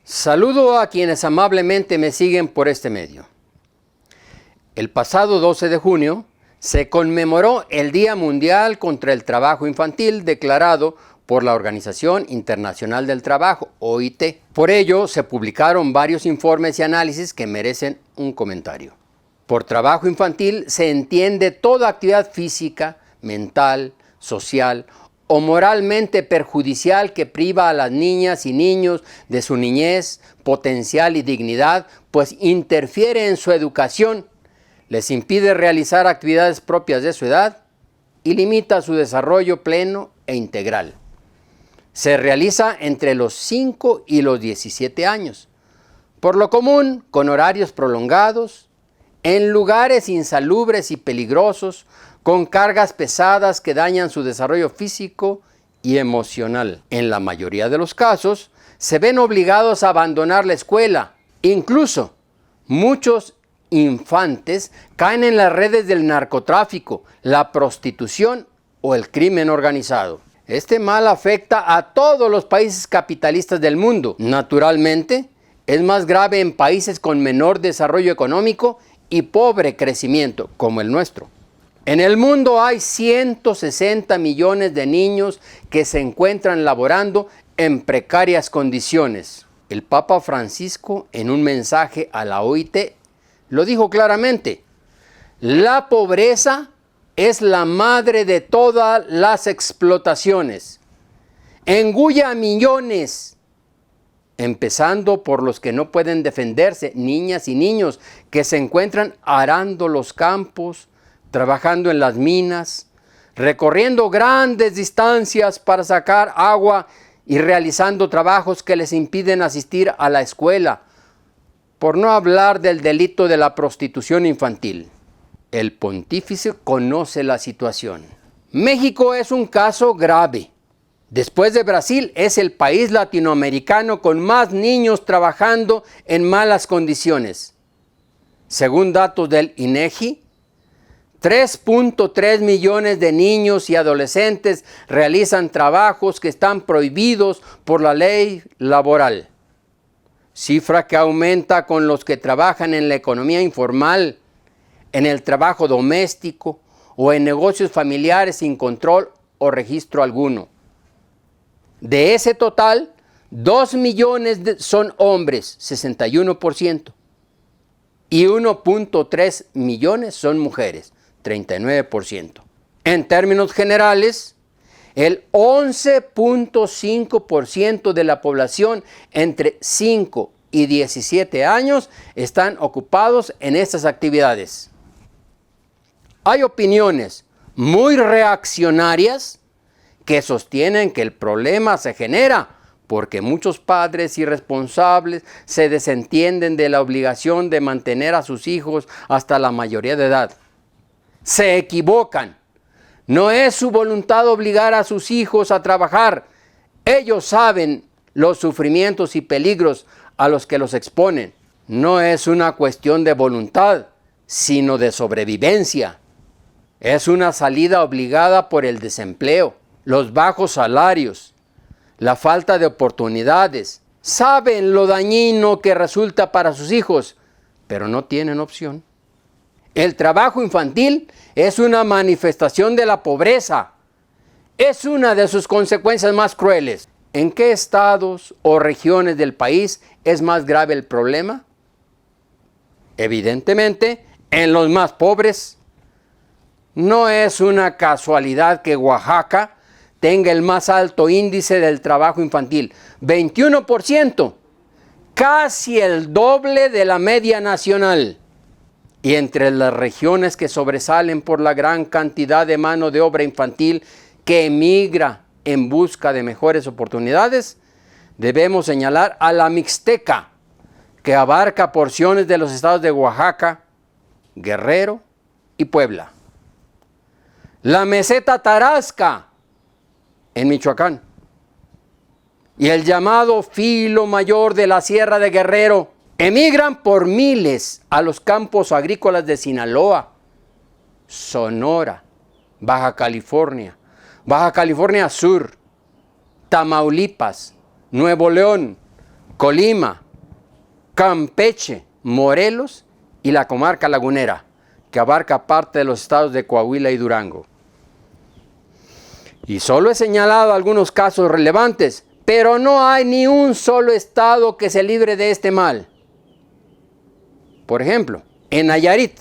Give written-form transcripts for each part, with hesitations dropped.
Saludo a quienes amablemente me siguen por este medio. El pasado 12 de junio se conmemoró el Día Mundial contra el Trabajo Infantil declarado por la Organización Internacional del Trabajo, OIT. Por ello, se publicaron varios informes y análisis que merecen un comentario. Por trabajo infantil se entiende toda actividad física, mental, social o moralmente perjudicial que priva a las niñas y niños de su niñez, potencial y dignidad, pues interfiere en su educación, les impide realizar actividades propias de su edad y limita su desarrollo pleno e integral. Se realiza entre los 5 y los 17 años, por lo común con horarios prolongados, en lugares insalubres y peligrosos, con cargas pesadas que dañan su desarrollo físico y emocional. En la mayoría de los casos, se ven obligados a abandonar la escuela. Incluso, muchos infantes caen en las redes del narcotráfico, la prostitución o el crimen organizado. Este mal afecta a todos los países capitalistas del mundo. Naturalmente, es más grave en países con menor desarrollo económico y pobre crecimiento, como el nuestro. En el mundo hay 160 millones de niños que se encuentran laborando en precarias condiciones. El Papa Francisco, en un mensaje a la OIT, lo dijo claramente: la pobreza es la madre de todas las explotaciones. Engulle a millones, empezando por los que no pueden defenderse, niñas y niños que se encuentran arando los campos, trabajando en las minas, recorriendo grandes distancias para sacar agua y realizando trabajos que les impiden asistir a la escuela, por no hablar del delito de la prostitución infantil. El pontífice conoce la situación. México es un caso grave. Después de Brasil, es el país latinoamericano con más niños trabajando en malas condiciones. Según datos del INEGI, 3.3 millones de niños y adolescentes realizan trabajos que están prohibidos por la ley laboral. Cifra que aumenta con los que trabajan en la economía informal, en el trabajo doméstico o en negocios familiares sin control o registro alguno. De ese total, 2 millones son hombres, 61%, y 1.3 millones son mujeres, 39%. En términos generales, el 11.5% de la población entre 5 y 17 años están ocupados en estas actividades. Hay opiniones muy reaccionarias que sostienen que el problema se genera porque muchos padres irresponsables se desentienden de la obligación de mantener a sus hijos hasta la mayoría de edad. Se equivocan. No es su voluntad obligar a sus hijos a trabajar. Ellos saben los sufrimientos y peligros a los que los exponen. No es una cuestión de voluntad, sino de sobrevivencia. Es una salida obligada por el desempleo, los bajos salarios, la falta de oportunidades. Saben lo dañino que resulta para sus hijos, pero no tienen opción. El trabajo infantil es una manifestación de la pobreza. Es una de sus consecuencias más crueles. ¿En qué estados o regiones del país es más grave el problema? Evidentemente, en los más pobres. No es una casualidad que Oaxaca tenga el más alto índice del trabajo infantil, 21%, casi el doble de la media nacional. Y entre las regiones que sobresalen por la gran cantidad de mano de obra infantil que emigra en busca de mejores oportunidades, debemos señalar a la Mixteca, que abarca porciones de los estados de Oaxaca, Guerrero y Puebla. La meseta Tarasca, en Michoacán. Y el llamado filo mayor de la Sierra de Guerrero. Emigran por miles a los campos agrícolas de Sinaloa, Sonora, Baja California, Baja California Sur, Tamaulipas, Nuevo León, Colima, Campeche, Morelos y la comarca lagunera, que abarca parte de los estados de Coahuila y Durango. Y solo he señalado algunos casos relevantes, pero no hay ni un solo estado que se libre de este mal. Por ejemplo, en Nayarit,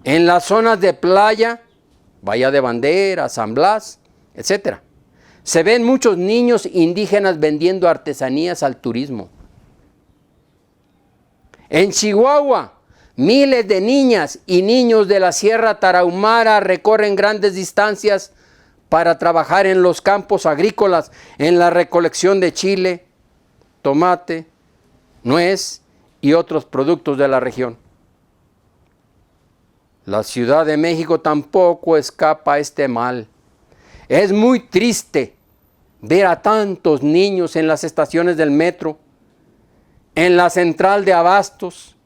en las zonas de playa, Bahía de Bandera, San Blas, etc., se ven muchos niños indígenas vendiendo artesanías al turismo. En Chihuahua, miles de niñas y niños de la Sierra Tarahumara recorren grandes distancias para trabajar en los campos agrícolas, en la recolección de chile, tomate, nuez y otros productos de la región. La Ciudad de México tampoco escapa a este mal. Es muy triste ver a tantos niños en las estaciones del metro, en la central de abastos,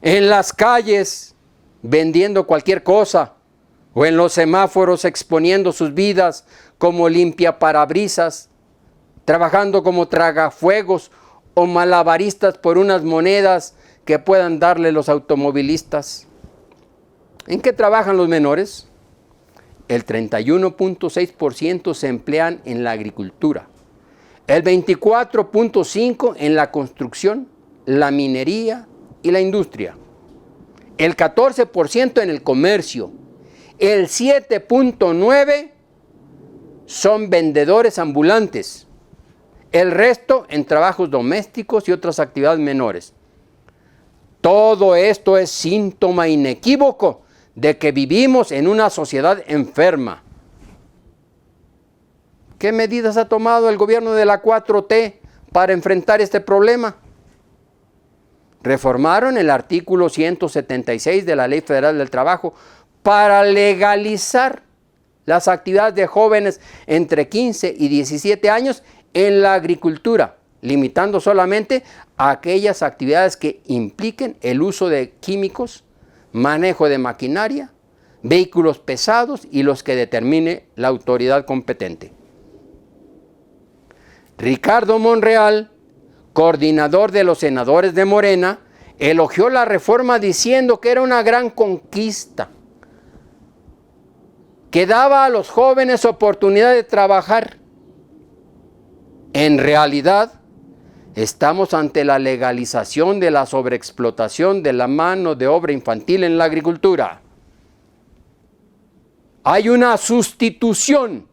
en las calles vendiendo cualquier cosa, o en los semáforos exponiendo sus vidas como limpiaparabrisas, trabajando como tragafuegos o malabaristas por unas monedas que puedan darle los automovilistas. ¿En qué trabajan los menores? El 31.6% se emplean en la agricultura, el 24.5% en la construcción, la minería y la industria, el 14% en el comercio, el 7.9% son vendedores ambulantes, el resto en trabajos domésticos y otras actividades menores. Todo esto es síntoma inequívoco de que vivimos en una sociedad enferma. ¿Qué medidas ha tomado el gobierno de la 4T para enfrentar este problema? Reformaron el artículo 176 de la Ley Federal del Trabajo para legalizar las actividades de jóvenes entre 15 y 17 años en la agricultura, limitando solamente a aquellas actividades que impliquen el uso de químicos, manejo de maquinaria, vehículos pesados y los que determine la autoridad competente. Ricardo Monreal, coordinador de los senadores de Morena, elogió la reforma diciendo que era una gran conquista, que daba a los jóvenes oportunidad de trabajar. En realidad, estamos ante la legalización de la sobreexplotación de la mano de obra infantil en la agricultura. Hay una sustitución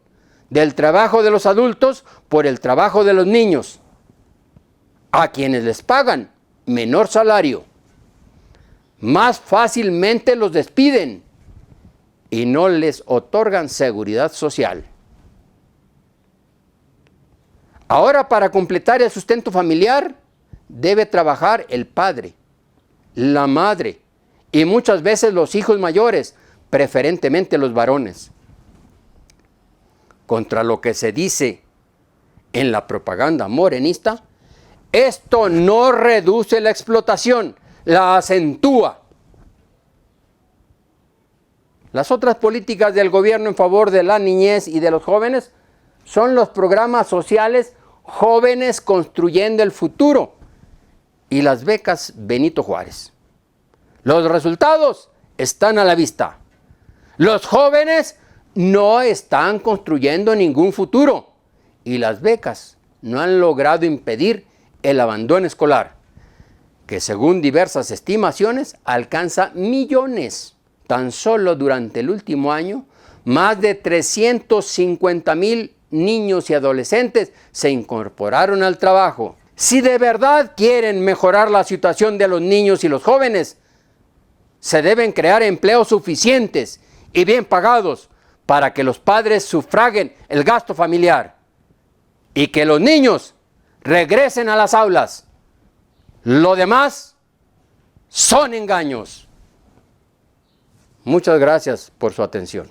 del trabajo de los adultos por el trabajo de los niños, a quienes les pagan menor salario. Más fácilmente los despiden y no les otorgan seguridad social. Ahora, para completar el sustento familiar, debe trabajar el padre, la madre y muchas veces los hijos mayores, preferentemente los varones. Contra lo que se dice en la propaganda morenista, esto no reduce la explotación, la acentúa. Las otras políticas del gobierno en favor de la niñez y de los jóvenes son los programas sociales Jóvenes Construyendo el Futuro y las becas Benito Juárez. Los resultados están a la vista. Los jóvenes no están construyendo ningún futuro y las becas no han logrado impedir el abandono escolar, que según diversas estimaciones alcanza millones. Tan solo durante el último año, más de 350,000 niños y adolescentes se incorporaron al trabajo. Si de verdad quieren mejorar la situación de los niños y los jóvenes, se deben crear empleos suficientes y bien pagados para que los padres sufraguen el gasto familiar y que los niños regresen a las aulas. Lo demás son engaños. Muchas gracias por su atención.